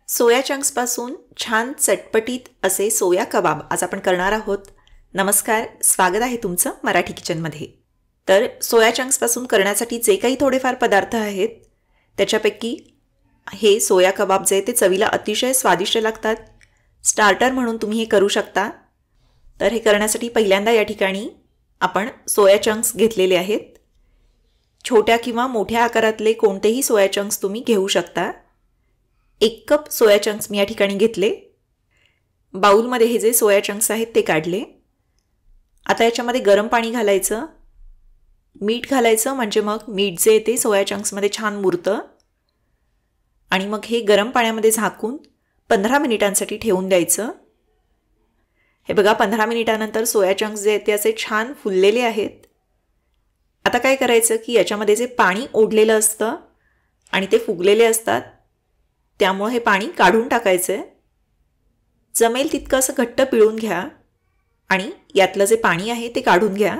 सोया चंक्सपासून छान चटपटीत असे सोया कबाब आज आपण करणार आहोत. नमस्कार, स्वागत आहे तुमचं मराठी किचनमध्ये. तर सोया चंक्सपासून करण्यासाठी जे काही थोडेफार पदार्थ आहेत त्याच्यापैकी हे सोया कबाब जे ते चवीला अतिशय स्वादिष्ट लागतात. स्टार्टर म्हणून तुम्ही हे करू शकता. तर हे करण्यासाठी पहिल्यांदा या ठिकाणी आपण सोया चंक्स घेतलेले आहेत. छोट्या किंवा मोठ्या आकारातले कोणतेही सोया चंक्स तुम्ही घेऊ शकता. 1 कप सोया चंक्स मी या ठिकाणी घेतले. बाउलमध्ये हे जे सोया चंक्स आहेत ते काढले. आता याच्यामध्ये गरम पाणी घालायचं, मीठ घालायचं, म्हणजे मग मीठ जे ते सोया चंक्समध्ये छान मुरतं. आणि मग हे गरम पाण्यामध्ये झाकून 15 मिनिटांसाठी ठेवून द्यायचं. हे बघा 15 मिनिटानंतर सोया चंक्स जे ते असे छान फुललेले आहेत. आता काय करायचं की याच्यामध्ये जे पाणी ओढलेलं असतं आणि ते फुगलेले असतात त्यामुळे हे पाणी काढून टाकायचं आहे. जमेल तितकं असं घट्ट पिळून घ्या आणि यातलं जे पाणी आहे ते काढून घ्या.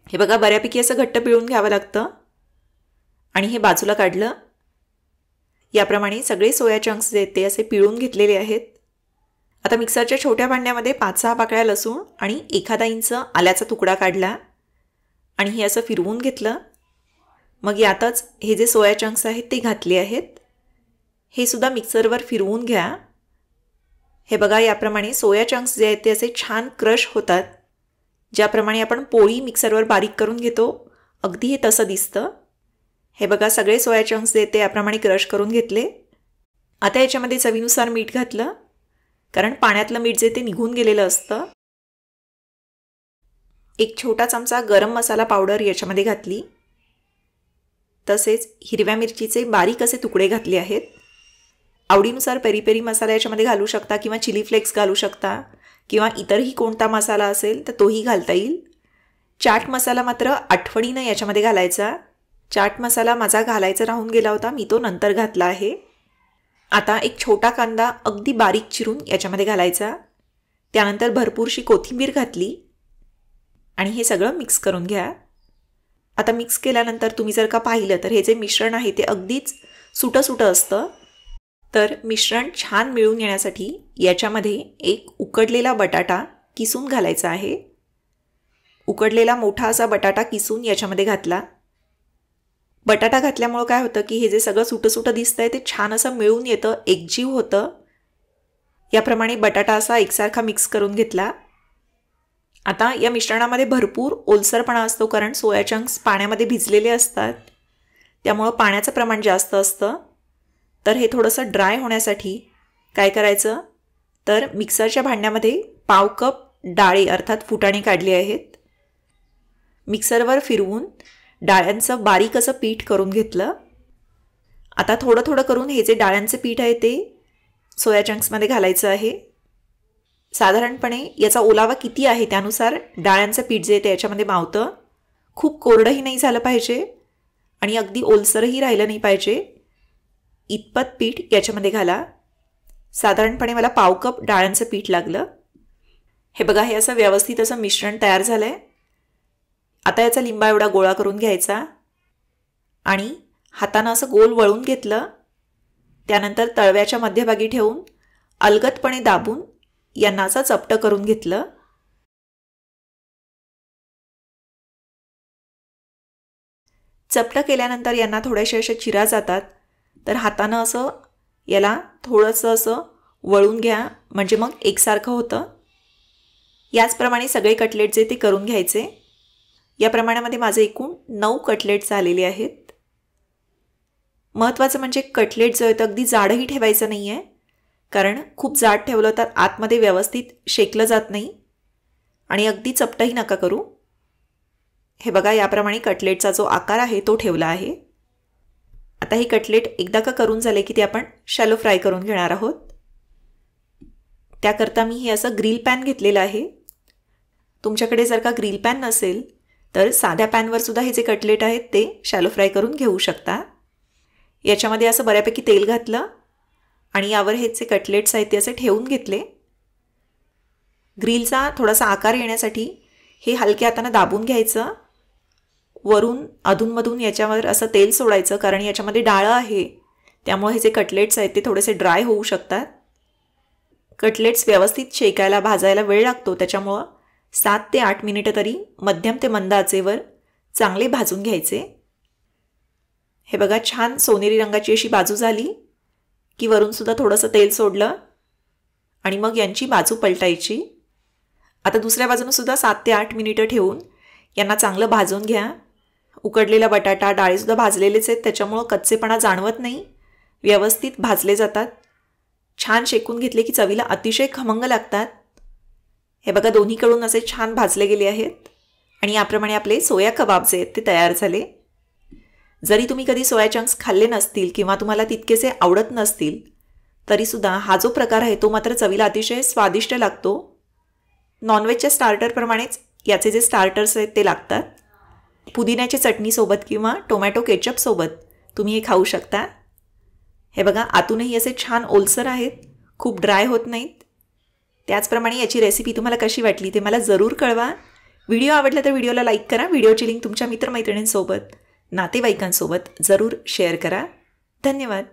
हे बघा बऱ्यापैकी असं घट्ट पिळून घ्यावं लागतं. आणि हे बाजूला काढलं. याप्रमाणे सगळे सोया चंक्स जे ते असे पिळून घेतलेले आहेत. आता मिक्सरच्या छोट्या भांड्यामध्ये 5-6 पाकळ्या लसूण आणि 1 इंच आल्याचा तुकडा काढला आणि हे असं फिरवून घेतलं. मग यातच हे जे सोया चंक्स आहेत ते घातले आहेत. हे सुद्धा मिक्सरवर फिरवून घ्या. हे बघा याप्रमाणे सोया चंक्स जे आहेत ते असे छान क्रश होतात. ज्याप्रमाणे आपण पोळी मिक्सरवर बारीक करून घेतो अगदी हे तसं दिसतं. हे बघा सगळे सोया चंक्स जे ते याप्रमाणे क्रश करून घेतले. आता याच्यामध्ये चवीनुसार मीठ घातलं, कारण पाण्यातलं मीठ जे ते निघून गेलेलं असतं. 1 छोटा चमचा गरम मसाला पावडर याच्यामध्ये घातली. तसेच हिरव्या मिरचीचे बारीक असे तुकडे घातले आहेत. आवडीनुसार पेरी पेरी मसाला याच्यामध्ये घालू शकता किंवा चिली फ्लेक्स घालू शकता किंवा इतरही कोणता मसाला असेल तर तोही घालता येईल. चाट मसाला मात्र आठवणीनं याच्यामध्ये घालायचा. चाट मसाला माझा घालायचा राहून गेला होता, मी तो नंतर घातला आहे. आता 1 छोटा कांदा अगदी बारीक चिरून याच्यामध्ये घालायचा. त्यानंतर भरपूरशी कोथिंबीर घातली आणि हे सगळं मिक्स करून घ्या. आता मिक्स केल्यानंतर तुम्ही जर का पाहिलं तर हे जे मिश्रण आहे ते अगदीच सुटं असतं. तर मिश्रण छान मिळून येण्यासाठी याच्यामध्ये 1 उकडलेला बटाटा किसून घालायचा आहे. उकडलेला मोठा असा बटाटा किसून याच्यामध्ये घातला. बटाटा घातल्यामुळं काय होतं की हे जे सगळं सुटं दिसतंय ते छान असं मिळून येतं, एकजीव होतं. याप्रमाणे बटाटा असा एकसारखा मिक्स करून घेतला. आता या मिश्रणामध्ये भरपूर ओलसरपणा असतो, कारण सोया चंक्स पाण्यामध्ये भिजलेले असतात. त्यामुळं पाण्याचं प्रमाण जास्त असतं. तर हे थोडंसं ड्राय होण्यासाठी काय करायचं तर मिक्सरच्या भांड्यामध्ये पाव कप डाळे अर्थात फुटाणे काढले आहेत. मिक्सरवर फिरवून डाळ्यांचं बारीक असं पीठ करून घेतलं. आता थोडं करून हे जे डाळ्यांचे पीठ आहे ते सोया चंक्समध्ये घालायचं आहे. साधारणपणे याचा ओलावा किती आहे त्यानुसार डाळ्यांचं पीठ जे ते याच्यामध्ये मावतं. खूप कोरडंही नाही झालं पाहिजे आणि अगदी ओलसरही राहिलं नाही पाहिजे. इतपत पीठ याच्यामध्ये घाला. साधारणपणे मला पाव कप डाळ्यांचं पीठ लागलं. हे बघा हे असं व्यवस्थित असं मिश्रण तयार झालं आहे. आता याचा लिंबा एवढा गोळा करून घ्यायचा आणि हातानं असं गोल वळून घेतलं. त्यानंतर तळव्याच्या मध्यभागी ठेवून अलगदपणे दाबून यांना असं चपटं करून घेतलं. चपटं केल्यानंतर यांना थोड्याशा अशा चिरा जातात. तर हातानं असं याला थोडंसं असं वळून घ्या, म्हणजे मग एकसारखं होतं. याचप्रमाणे सगळे कटलेट जे ते करून घ्यायचे. या प्रमाणामध्ये माझे एकूण 9 कटलेट झालेले आहेत. महत्त्वाचं म्हणजे कटलेट जो आहे तो अगदी जाडही ठेवायचं नाही आहे, कारण खूप जाड ठेवलं तर आतमध्ये व्यवस्थित शेकलं जात नाही आणि अगदी चपटंही नका करू. हे बघा याप्रमाणे कटलेटचा जो आकार आहे तो ठेवला आहे. आता हे कटलेट एकदा का करून झाले की ते आपण शॅलो फ्राय करून घेणार आहोत. त्याकरता मी हे असं ग्रिल पॅन घेतलेलं आहे. तुमच्याकडे जर का ग्रिल पॅन नसेल तर साध्या पॅनवर सुद्धा हे जे कटलेट आहेत ते शॅलो फ्राय करून घेऊ शकता. याच्यामध्ये असं बऱ्यापैकी तेल घातलं आणि यावर हे जे कटलेट्स आहेत ते असे ठेवून घेतले. ग्रिलचा थोडासा आकार येण्यासाठी हे हलक्या हाताने दाबून घ्यायचं. वरून अधूनमधून याच्यावर असं तेल सोडायचं, कारण याच्यामध्ये डाळ आहे त्यामुळे हे जे कटलेट्स आहेत ते थोडेसे ड्राय होऊ शकतात. कटलेट्स व्यवस्थित शेकायला भाजायला वेळ लागतो, त्याच्यामुळं 7 ते 8 मिनिटं तरी मध्यम ते मंद आचेवर चांगले भाजून घ्यायचे. हे बघा, छान सोनेरी रंगाची अशी बाजू झाली की वरूनसुद्धा थोडंसं तेल सोडलं आणि मग यांची बाजू पलटायची. आता दुसऱ्या बाजूनसुद्धा 7 ते 8 मिनिटं ठेवून यांना चांगलं भाजून घ्या. उकडलेला बटाटा, डाळीसुद्धा भाजलेलेच आहेत, त्याच्यामुळं कच्चेपणा जाणवत नाही, व्यवस्थित भाजले जातात. छान शेकून घेतले की चवीला अतिशय खमंग लागतात. हे बघा, दोन्हीकडून असे छान भाजले गेले आहेत आणि याप्रमाणे आपले सोया कबाब जे आहेत ते तयार झाले. जरी तुम्ही कधी सोया चंक्स खाल्ले नसतील किंवा तुम्हाला तितकेसे आवडत नसतील तरीसुद्धा हा जो प्रकार आहे तो मात्र चवीला अतिशय स्वादिष्ट लागतो. नॉनव्हेजच्या स्टार्टरप्रमाणेच याचे जे स्टार्टर्स आहेत ते लागतात. पुदिन्याच्या चटणीसोबत किंवा टोमॅटो केचपसोबत तुम्ही हे खाऊ शकता. हे बघा, आतूनही असे छान ओलसर आहेत, खूप ड्राय होत नाहीत. त्याचप्रमाणे याची रेसिपी तुम्हाला कशी वाटली ते मला जरूर कळवा. व्हिडिओ आवडला तर व्हिडिओला लाईक करा. व्हिडिओची लिंक तुमच्या मित्रमैत्रिणींसोबत, नातेवाईकांसोबत जरूर शेअर करा. धन्यवाद.